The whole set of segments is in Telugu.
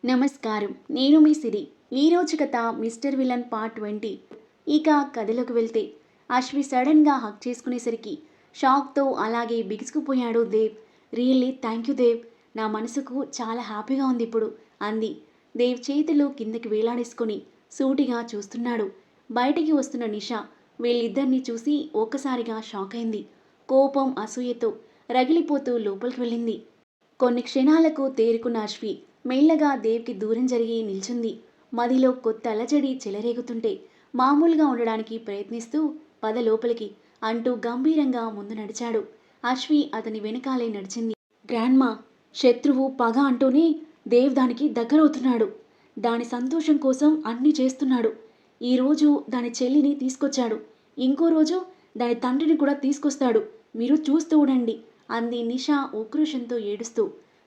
నమస్కారం. నేను మీ సిరి. ఈరోజు కథ మిస్టర్ విలన్ పార్ట్ 20. ఇక కథలోకి వెళ్తే అశ్వి సడన్గా హక్ చేసుకునేసరికి షాక్తో అలాగే బిగుసుకుపోయాడు Dev. Really thank you Dev. నా మనసుకు చాలా హ్యాపీగా ఉంది ఇప్పుడు అంది. దేవ్ చేతులు కిందకి వేలాడేసుకొని సూటిగా చూస్తున్నాడు. బయటికి వస్తున్న నిషా వీళ్ళిద్దరినీ చూసి ఒక్కసారిగా షాక్ అయింది. కోపం అసూయతో రగిలిపోతూ లోపలికి వెళ్ళింది. కొన్ని క్షణాలకు తేరుకున్న అశ్వి మెల్లగా దేవ్కి దూరం జరిగి నిల్చుంది. మదిలో కొత్త అలజడి చెలరేగుతుంటే మామూలుగా ఉండడానికి ప్రయత్నిస్తూ పద లోపలికి అంటూ గంభీరంగా ముందు నడిచాడు. అశ్వి అతని వెనకాలే నడిచింది. గ్రాండ్మా, శత్రువు పగ అంటూనే దేవ్ దానికి దగ్గరవుతున్నాడు. దాని సంతోషం కోసం అన్నీ చేస్తున్నాడు. ఈరోజు దాని చెల్లిని తీసుకొచ్చాడు. ఇంకో రోజు దాని తండ్రిని కూడా తీసుకొస్తాడు. మీరు చూస్తూ ఉండండి అంది నిషా ఉక్రోషంతో ఏడుస్తూ.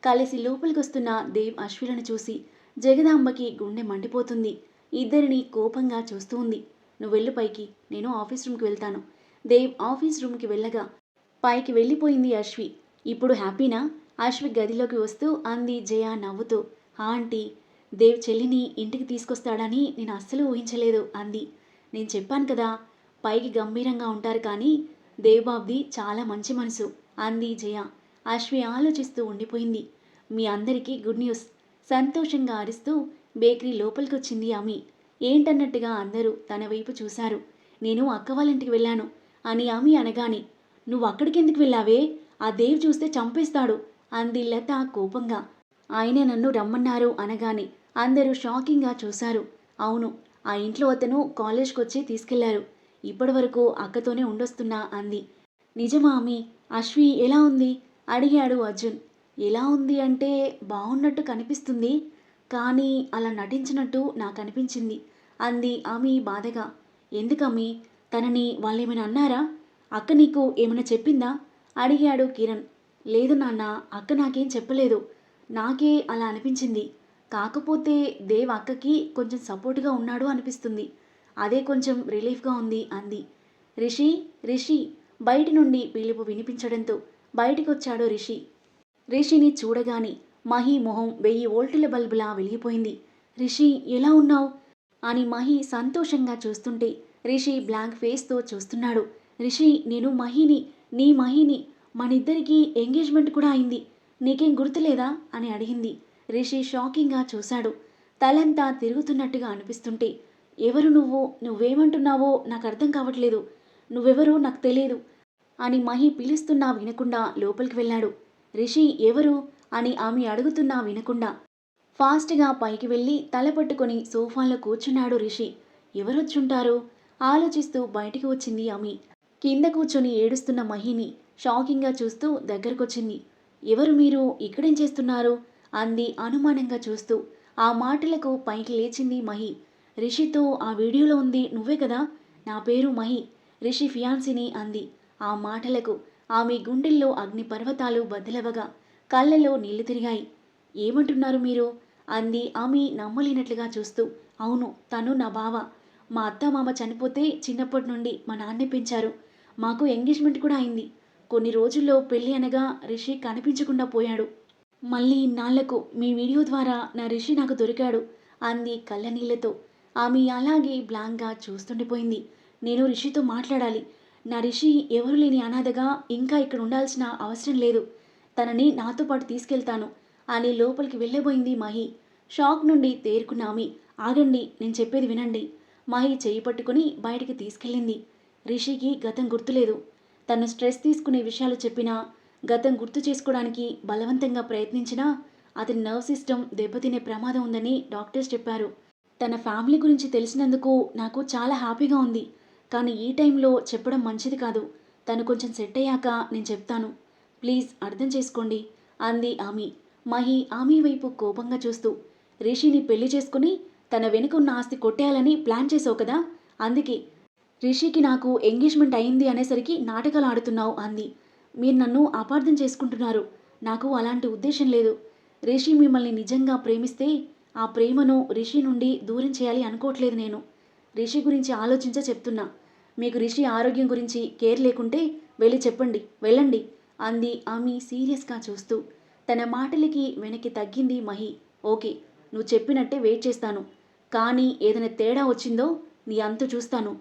కలిసి లోపలికొస్తున్న దేవ్ అశ్విలను చూసి జగదాంబకి గుండె మండిపోతుంది. ఇద్దరిని కోపంగా చూస్తూ ఉంది. నువ్వు వెళ్ళు పైకి, నేను ఆఫీస్ రూమ్కి వెళ్తాను. దేవ్ ఆఫీస్ రూమ్కి వెళ్ళగా పైకి వెళ్ళిపోయింది అశ్వి. ఇప్పుడు హ్యాపీనా? అశ్వి గదిలోకి వస్తూ అంది జయ నవ్వుతూ. ఆంటీ, దేవ్ చెల్లిని ఇంటికి తీసుకొస్తాడని నేను అస్సలు ఊహించలేదు అంది. నేను చెప్పాను కదా, పైకి గంభీరంగా ఉంటారు కానీ దేవ్బాబ్ది చాలా మంచి మనసు అంది జయ. అశ్వి ఆలోచిస్తూ ఉండిపోయింది. మీ అందరికీ గుడ్ న్యూస్ సంతోషంగా అరుస్తూ బేకరీ లోపలికొచ్చింది ఆమె. ఏంటన్నట్టుగా అందరూ తన వైపు చూశారు. నేను అక్క వాళ్ళ ఇంటికి వెళ్ళాను అని ఆమె అనగానే, నువ్వు అక్కడికెందుకు వెళ్ళావే? ఆ దేవ్ చూస్తే చంపేస్తాడు అంది లత కోపంగా. ఆయనే నన్ను రమ్మన్నారు అనగానే అందరూ షాకింగ్గా చూశారు. అవును, ఆ ఇంట్లో అతను కాలేజ్కొచ్చి తీసుకెళ్లారు. ఇప్పటి వరకు అక్కతోనే ఉండొస్తున్నా అంది. నిజమా ఆమె? అశ్వి ఎలా ఉంది అడిగాడు అర్జున్. ఎలా ఉంది అంటే బాగున్నట్టు కనిపిస్తుంది, కానీ అలా నటించినట్టు నాకు అనిపించింది అంది ఆమె బాధగా. ఎందుకమ్మి? తనని వాళ్ళేమైనా అన్నారా? అక్క నీకు ఏమైనా చెప్పిందా అడిగాడు కిరణ్. లేదు నాన్న, అక్క నాకేం చెప్పలేదు. నాకే అలా అనిపించింది. కాకపోతే దేవ్ అక్కకి కొంచెం సపోర్ట్గా ఉన్నాడు అనిపిస్తుంది. అదే కొంచెం రిలీఫ్గా ఉంది అంది. రిషి, రిషి బయటి నుండి పిలుపు వినిపించడంతో బయటికొచ్చాడు రిషి. రిషిని చూడగానే మహి మొహం 1000 వోల్టుల బల్బులా వెలిగిపోయింది. రిషి, ఎలా ఉన్నావు అని మహి సంతోషంగా చూస్తుంటే రిషి బ్లాంక్ ఫేస్తో చూస్తున్నాడు. రిషి, నేను మహిని, నీ మహిని. మనిద్దరికీ ఎంగేజ్మెంట్ కూడా అయింది. నీకేం గుర్తులేదా అని అడిగింది. రిషి షాకింగ్గా చూశాడు. తలంతా తిరుగుతున్నట్టుగా అనిపిస్తుంటే, ఎవరు నువ్వు? నువ్వేమంటున్నావో నాకు అర్థం కావట్లేదు. నువ్వెవరో నాకు తెలియదు అని మహి పిలుస్తున్నా వినకుండా లోపలికి వెళ్ళాడు. రిషి ఎవరు అని ఆమె అడుగుతున్నా వినకుండా ఫాస్ట్గా పైకి వెళ్ళి తల పట్టుకొని సోఫాలో కూర్చున్నాడు రిషి. ఎవరొచ్చుంటారు ఆలోచిస్తూ బయటికి వచ్చింది ఆమె. కింద కూర్చొని ఏడుస్తున్న మహిని షాకింగ్గా చూస్తూ దగ్గరకొచ్చింది. ఎవరు మీరు? ఇక్కడేం చేస్తున్నారు అంది అనుమానంగా చూస్తూ. ఆ మాటలకు పైకి లేచింది మహి. రిషితో ఆ వీడియోలో ఉంది నువ్వే కదా? నా పేరు మహి, రిషి ఫియాన్సిని అంది. ఆ మాటలకు ఆమె గుండెల్లో అగ్నిపర్వతాలు బద్దలవగా కళ్ళలో నీళ్లు తిరిగాయి. ఏమంటున్నారు మీరు అంది ఆమె నమ్మలేనట్లుగా చూస్తూ. అవును, తను నా బావ. మా అత్తమామ చనిపోతే చిన్నప్పటి నుండి మా నాన్నే పెంచారు. మాకు ఎంగేజ్మెంట్ కూడా అయింది. కొన్ని రోజుల్లో పెళ్ళి అనగా రిషి కనిపించకుండా పోయాడు. మళ్ళీ ఇన్నాళ్లకు మీ వీడియో ద్వారా నా రిషి నాకు దొరికాడు అంది కళ్ళనీళ్లతో. ఆమె అలాగే బ్లాంక్గా చూస్తుండిపోయింది. నేను రిషితో మాట్లాడాలి. నా రిషి ఎవరు లేని అనాథగా ఇంకా ఇక్కడ ఉండాల్సిన అవసరం లేదు. తనని నాతో పాటు తీసుకెళ్తాను అని లోపలికి వెళ్ళబోయింది మహి. షాక్ నుండి తేరుకున్న ఆమె, ఆగండి, నేను చెప్పేది వినండి. మహి చేయి పట్టుకుని బయటికి తీసుకెళ్ళింది. రిషికి గతం గుర్తులేదు. తను స్ట్రెస్ తీసుకునే విషయాలు చెప్పినా, గతం గుర్తు చేసుకోవడానికి బలవంతంగా ప్రయత్నించినా అతని నర్వ్ సిస్టమ్ దెబ్బతినే ప్రమాదం ఉందని డాక్టర్స్ చెప్పారు. తన ఫ్యామిలీ గురించి తెలిసినందుకు నాకు చాలా హ్యాపీగా ఉంది. కానీ ఈ టైంలో చెప్పడం మంచిది కాదు. తను కొంచెం సెట్ అయ్యాక నేను చెప్తాను. ప్లీజ్ అర్థం చేసుకోండి అంది ఆమె. మహి ఆమె వైపు కోపంగా చూస్తూ, రిషిని పెళ్లి చేసుకుని తన వెనుక ఉన్న ఆస్తి కొట్టేయాలని ప్లాన్ చేసావు కదా? అందుకే రిషికి నాకు ఎంగేజ్మెంట్ అయింది అనేసరికి నాటకాలు ఆడుతున్నావు అంది. మీరు నన్ను అపార్థం చేసుకుంటున్నారు. నాకు అలాంటి ఉద్దేశం లేదు. రిషి మిమ్మల్ని నిజంగా ప్రేమిస్తే ఆ ప్రేమను రిషి నుండి దూరం చేయాలి అనుకోవట్లేదు నేను. రిషి గురించి ఆలోచించే చెప్తున్నా. మీకు రిషి ఆరోగ్యం గురించి కేర్ లేకుంటే వెళ్ళి చెప్పండి, వెళ్ళండి అంది ఆమె సీరియస్గా చూస్తూ. తన మాటలకి వెనక్కి తగ్గింది మహి. ఓకే, నువ్వు చెప్పినట్టే వెయిట్ చేస్తాను. కానీ ఏదైనా తేడా వచ్చిందో నీ అంతు చూస్తాను.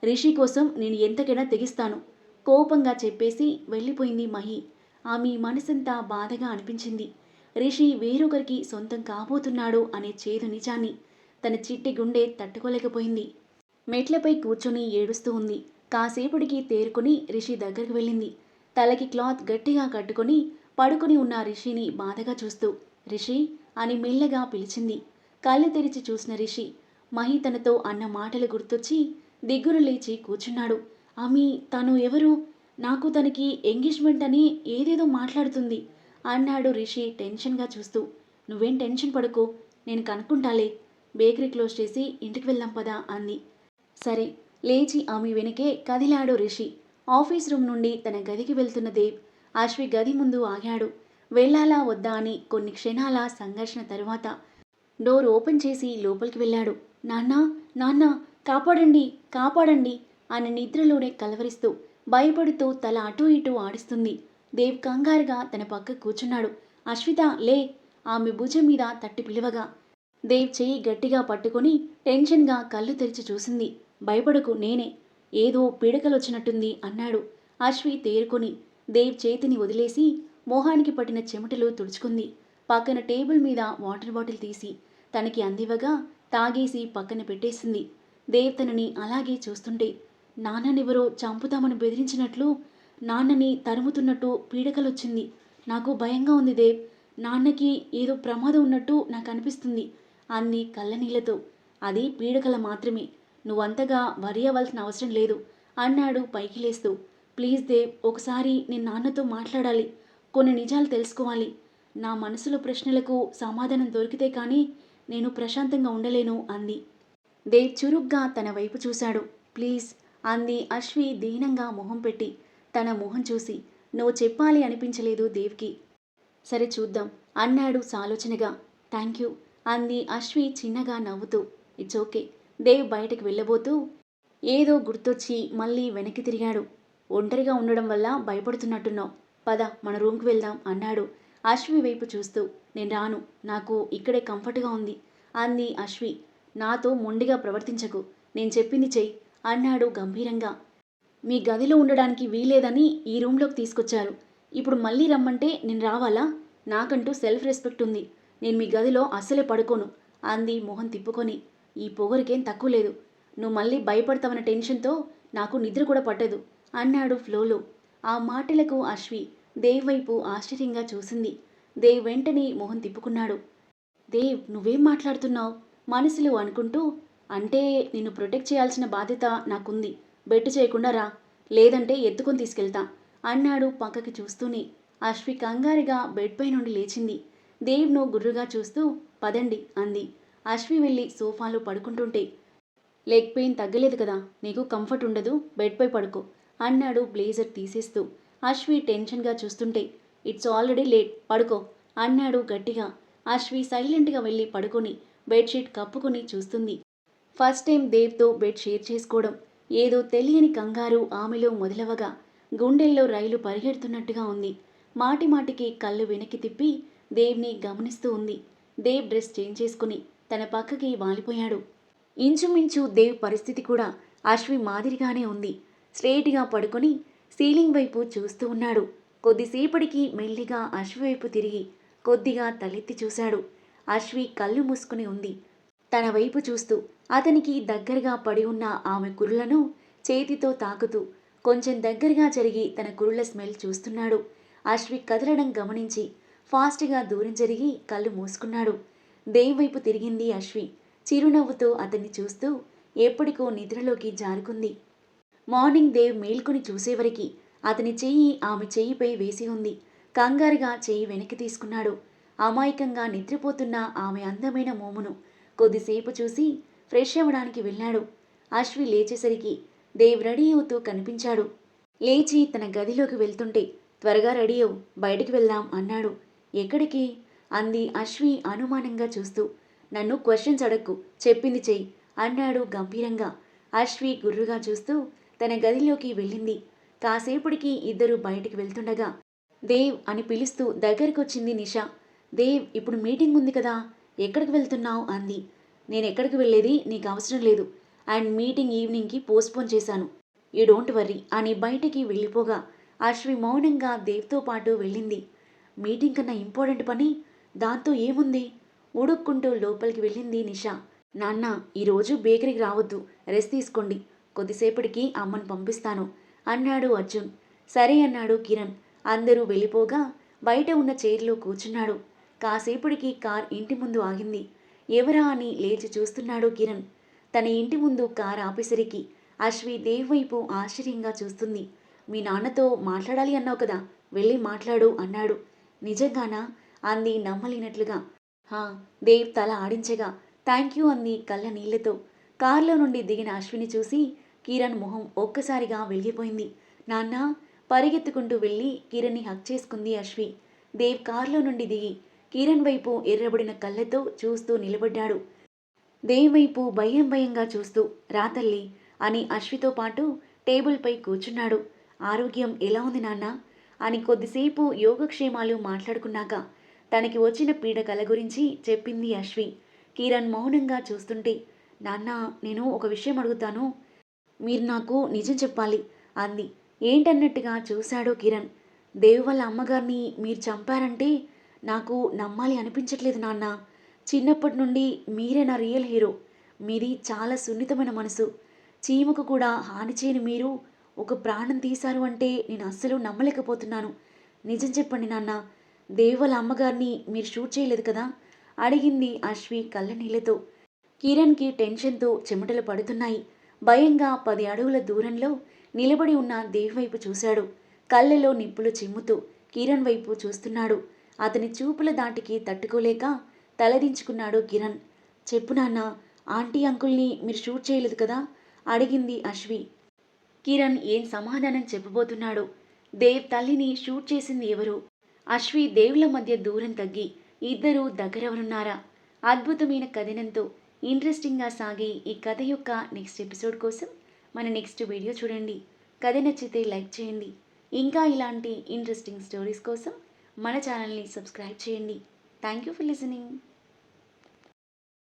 రిషి కోసం నేను ఎంతకైనా తెగిస్తాను. కోపంగా చెప్పేసి వెళ్ళిపోయింది మహి. ఆమె మనసంతా బాధగా అనిపించింది. రిషి వేరొకరికి సొంతం కాబోతున్నాడు అనే చేదు నిజాన్ని తన చిట్టి గుండె తట్టుకోలేకపోయింది. మెట్లపై కూర్చొని ఏడుస్తూ ఉంది. కాసేపటికి తేరుకుని రిషి దగ్గరికి వెళ్ళింది. తలకి క్లాత్ గట్టిగా కట్టుకొని పడుకుని ఉన్న రిషిని బాధగా చూస్తూ రిషి అని మెల్లగా పిలిచింది. కళ్ళు తెరిచి చూసిన రిషి మహి తనతో అన్న మాటలు గుర్తొచ్చి దిగ్గున లేచి కూర్చున్నాడు. అమి తను ఎవరు? నాకు తనకి ఎంగేజ్మెంట్ అని ఏదేదో మాట్లాడుతుంది అన్నాడు రిషి టెన్షన్గా చూస్తూ. నువ్వేం టెన్షన్ పడుకో, నేను కనుక్కుంటాలే. బేకరీ క్లోజ్ చేసి ఇంటికి వెళ్దాం పదా అంది. సరే. లేచి ఆమె వెనకే కదిలాడు రిషి. ఆఫీస్ రూమ్ నుండి తన గదికి వెళ్తున్న దేవ్ అశ్వి గది ముందు ఆగాడు. వెళ్ళాలా వద్దా అని కొన్ని క్షణాల సంఘర్షణ తరువాత డోర్ ఓపెన్ చేసి లోపలికి వెళ్ళాడు. నాన్నా, నాన్నా, కాపాడండి, కాపాడండి అని నిద్రలోనే కలవరిస్తూ భయపడుతూ తల అటూ ఇటూ ఆడిస్తుంది. దేవ్ కంగారుగా తన పక్క కూర్చున్నాడు. అశ్విత లే! ఆమె భుజం మీద తట్టి పిలవగా దేవ్ చెయ్యి గట్టిగా పట్టుకొని టెన్షన్గా కళ్ళు తెరిచి చూసింది. భయపడకు, నేనే. ఏదో పీడకలొచ్చినట్టుంది అన్నాడు. అశ్వి తేరుకొని దేవ్ చేతిని వదిలేసి మొహానికి పట్టిన చెమటలు తుడుచుకుంది. పక్కన టేబుల్ మీద వాటర్ బాటిల్ తీసి తనకి అందివ్వగా తాగేసి పక్కన పెట్టేసింది. దేవ్ తనని అలాగే చూస్తుంటే నాన్ననెవరో చంపుతామని బెదిరించినట్లు, నాన్నని తరుముతున్నట్టు పీడకలొచ్చింది. నాకు భయంగా ఉంది దేవ్. నాన్నకి ఏదో ప్రమాదం ఉన్నట్టు నాకు అనిపిస్తుంది అంది కళ్ళనీళ్లతో. అది పీడకల మాత్రమే. నువ్వంతగా వరి అవ్వాల్సిన అవసరం లేదు అన్నాడు పైకి లేస్తూ. ప్లీజ్ దేవ్, ఒకసారి నేను నాన్నతో మాట్లాడాలి. కొన్ని నిజాలు తెలుసుకోవాలి. నా మనసులో ప్రశ్నలకు సమాధానం దొరికితే కానీ నేను ప్రశాంతంగా ఉండలేను అంది. దేవ్ చురుగ్గా తన వైపు చూశాడు. ప్లీజ్ అంది అశ్వి దీనంగా మొహం పెట్టి. తన మొహం చూసి నువ్వు చెప్పాలి అనిపించలేదు దేవ్కి. సరే చూద్దాం అన్నాడు సాలోచనగా. థ్యాంక్ యూ అంది అశ్వి చిన్నగా నవ్వుతూ. It's okay. దేవ్ బయటకు వెళ్ళబోతూ ఏదో గుర్తొచ్చి మళ్ళీ వెనక్కి తిరిగాడు. ఒంటరిగా ఉండడం వల్ల భయపడుతున్నట్టున్నావు. పద మన రూమ్కి వెళ్దాం అన్నాడు అశ్వి వైపు చూస్తూ. నేను రాను, నాకు ఇక్కడే కంఫర్ట్గా ఉంది అంది అశ్వి. నాతో మొండిగా ప్రవర్తించకు, నేను చెప్పింది చెయ్యి అన్నాడు గంభీరంగా. మీ గదిలో ఉండడానికి వీలేదని ఈ రూమ్లోకి తీసుకొచ్చారు. ఇప్పుడు మళ్ళీ రమ్మంటే నేను రావాలా? నాకంటూ సెల్ఫ్ రెస్పెక్ట్ ఉంది. నేను మీ గదిలో అస్సలే పడుకోను అంది మొహం తిప్పుకొని. ఈ పొగరికేం తక్కువ లేదు. నువ్వు మళ్ళీ భయపడతావన్న టెన్షన్తో నాకు నిద్ర కూడా పట్టదు అన్నాడు ఫ్లోలో. ఆ మాటలకు అశ్వి దేవ్ వైపు ఆశ్చర్యంగా చూసింది. దేవ్ వెంటనే మొహం తిప్పుకున్నాడు. దేవ్, నువ్వేం మాట్లాడుతున్నావు మనసులో అనుకుంటూ. అంటే నిన్ను ప్రొటెక్ట్ చేయాల్సిన బాధ్యత నాకుంది. బెట్టు చేయకుండా రా, లేదంటే ఎత్తుకొని తీసుకెళ్తా అన్నాడు పక్కకి చూస్తూనే. అశ్వి కంగారుగా బెడ్పై నుండి లేచింది. దేవ్ను గుర్రుగా చూస్తూ పదండి అంది. అశ్వి వెళ్ళి సోఫాలో పడుకుంటుంటే లెగ్ పెయిన్ తగ్గలేదు కదా, నీకు కంఫర్ట్ ఉండదు, బెడ్పై పడుకో అన్నాడు బ్లేజర్ తీసేస్తూ. అశ్వి టెన్షన్గా చూస్తుంటే ఇట్స్ ఆల్రెడీ లేట్, పడుకో అన్నాడు గట్టిగా. అశ్వి సైలెంట్గా వెళ్ళి పడుకొని బెడ్షీట్ కప్పుకొని చూస్తుంది. ఫస్ట్ టైం దేవ్తో బెడ్ షేర్ చేసుకోవడం. ఏదో తెలియని కంగారు ఆమెలో మొదలవగా గుండెల్లో రైలు పరిగెడుతున్నట్టుగా ఉంది. మాటి మాటికి కళ్ళు వెనక్కి తిప్పి దేవ్ని గమనిస్తూ ఉంది. దేవ్ డ్రెస్ చేంజ్ చేసుకుని తన పక్కకి వాలిపోయాడు. ఇంచుమించు దేవ్ పరిస్థితి కూడా అశ్వి మాదిరిగానే ఉంది. స్ట్రేట్గా పడుకొని సీలింగ్ వైపు చూస్తూ ఉన్నాడు. కొద్దిసేపటికి మెల్లిగా అశ్వి వైపు తిరిగి కొద్దిగా తలెత్తి చూశాడు. అశ్వి కళ్ళు మూసుకుని ఉంది. తన వైపు చూస్తూ అతనికి దగ్గరగా పడి ఉన్న ఆమె కురులను చేతితో తాకుతూ కొంచెం దగ్గరగా జరిగి తన కురుల స్మెల్ చూస్తున్నాడు. అశ్వి కదలడం గమనించి ఫాస్ట్గా దూరం జరిగి కళ్ళు మూసుకున్నాడు. దేవ్ వైపు తిరిగింది అశ్వి. చిరునవ్వుతో అతన్ని చూస్తూ ఎప్పటికో నిద్రలోకి జారుకుంది. మార్నింగ్ దేవ్ మేల్కొని చూసేవరికి అతని చెయ్యి ఆమె చెయ్యిపై వేసి ఉంది. కంగారుగా చెయ్యి వెనక్కి తీసుకున్నాడు. అమాయకంగా నిద్రపోతున్న ఆమె అందమైన మోమును కొద్దిసేపు చూసి ఫ్రెష్ అవ్వడానికి వెళ్ళాడు. అశ్వి లేచేసరికి దేవ్ రెడీ అవుతూ కనిపించాడు. లేచి తన గదిలోకి వెళ్తుంటే త్వరగా రెడీ అవ్వు, బయటికి వెళ్దాం అన్నాడు. ఎక్కడికి అంది అశ్వి అనుమానంగా చూస్తూ. నన్ను క్వశ్చన్స్ అడక్కు, చెప్పింది చెయ్యి అన్నాడు గంభీరంగా. అశ్వి గుర్రుగా చూస్తూ తన గదిలోకి వెళ్ళింది. కాసేపటికి ఇద్దరు బయటికి వెళ్తుండగా దేవ్ అని పిలుస్తూ దగ్గరకొచ్చింది నిషా. దేవ్, ఇప్పుడు మీటింగ్ ఉంది కదా, ఎక్కడికి వెళ్తున్నావు అంది. నేను ఎక్కడికి వెళ్ళేది నీకు అవసరం లేదు. అండ్ మీటింగ్ ఈవినింగ్కి పోస్ట్పోన్ చేశాను. యూ డోంట్ వర్రీ అని బయటికి వెళ్ళిపోగా అశ్వి మౌనంగా దేవ్తో పాటు వెళ్ళింది. మీటింగ్ కన్నా ఇంపార్టెంట్ పని దాంతో ఏముంది? ఉడుక్కుంటూ లోపలికి వెళ్ళింది నిషా. నాన్న ఈరోజు బేకరీకి రావద్దు, రెస్ట్ తీసుకోండి, కొద్దిసేపటికి అమ్మను పంపిస్తాను అన్నాడు అర్జున్. సరే అన్నాడు కిరణ్. అందరూ వెళ్ళిపోగా బయట ఉన్న చైర్లో కూర్చున్నాడు. కాసేపటికి కార్ ఇంటి ముందు ఆగింది. ఎవరా అని లేచి చూస్తున్నాడు కిరణ్. తన ఇంటి ముందు కార్ ఆపేసరికి అశ్వి దేవ్ వైపు ఆశ్చర్యంగా చూస్తుంది. మీ నాన్నతో మాట్లాడాలి అన్నావు కదా, వెళ్ళి మాట్లాడు అన్నాడు. నిజంగానా అంది నమ్మలేనట్లుగా. హా దేవ్ తల ఆడించగా థ్యాంక్ యూ అంది కళ్ళ నీళ్లతో. కారులో నుండి దిగిన అశ్విని చూసి కిరణ్ మొహం ఒక్కసారిగా వెలిగిపోయింది. నాన్న పరిగెత్తుకుంటూ వెళ్ళి కిరణ్ని హక్ చేసుకుంది అశ్వి. దేవ్ కారులో నుండి దిగి కిరణ్ వైపు ఎర్రబడిన కళ్ళతో చూస్తూ నిలబడ్డాడు. దేవ్ వైపు భయం భయంగా చూస్తూ రా తల్లి అని అశ్వితో పాటు టేబుల్పై కూర్చున్నాడు. ఆరోగ్యం ఎలా ఉంది నాన్న అని కొద్దిసేపు యోగక్షేమాలు మాట్లాడుకున్నాక తనకి వచ్చిన పీడకల గురించి చెప్పింది అశ్వి. కిరణ్ మౌనంగా చూస్తుంటే నాన్న నేను ఒక విషయం అడుగుతాను, మీరు నాకు నిజం చెప్పాలి అంది. ఏంటన్నట్టుగా చూశాడు కిరణ్. దేవ్ వాళ్ళ అమ్మగారిని మీరు చంపారంటే నాకు నమ్మాలి అనిపించట్లేదు నాన్న. చిన్నప్పటి నుండి మీరే నా రియల్ హీరో. మీది చాలా సున్నితమైన మనసు. చీమకు కూడా హాని చేయని మీరు ఒక ప్రాణం తీశారు అంటే నేను అస్సలు నమ్మలేకపోతున్నాను. నిజం చెప్పండి నాన్న, దేవ్ వాళ్ళ అమ్మగారిని మీరు షూట్ చేయలేదు కదా అడిగింది అశ్వి కళ్ళ నీళ్లతో. కిరణ్కి టెన్షన్తో చెమటలు పడుతున్నాయి. భయంగా 10 అడుగుల దూరంలో నిలబడి ఉన్న దేవ్ వైపు చూశాడు. కళ్ళలో నిప్పులు చిమ్ముతూ కిరణ్ వైపు చూస్తున్నాడు. అతని చూపుల దాటికి తట్టుకోలేక తలదించుకున్నాడు కిరణ్. చెప్పు నాన్న, ఆంటీ అంకుల్ని మీరు షూట్ చేయలేదు కదా అడిగింది అశ్వి. కిరణ్ ఏం సమాధానం చెప్పబోతున్నాడు. దేవ్ తల్లిని షూట్ చేసింది ఎవరు? అశ్వి దేవుల మధ్య దూరం తగ్గి ఇద్దరూ దగ్గరవనున్నారా? అద్భుతమైన కథనంతో ఇంట్రెస్టింగ్గా సాగే ఈ కథ యొక్క నెక్స్ట్ ఎపిసోడ్ కోసం మన నెక్స్ట్ వీడియో చూడండి. కథ నచ్చితే లైక్ చేయండి. ఇంకా ఇలాంటి ఇంట్రెస్టింగ్ స్టోరీస్ కోసం మన ఛానల్ని సబ్స్క్రైబ్ చేయండి. Thank you for listening.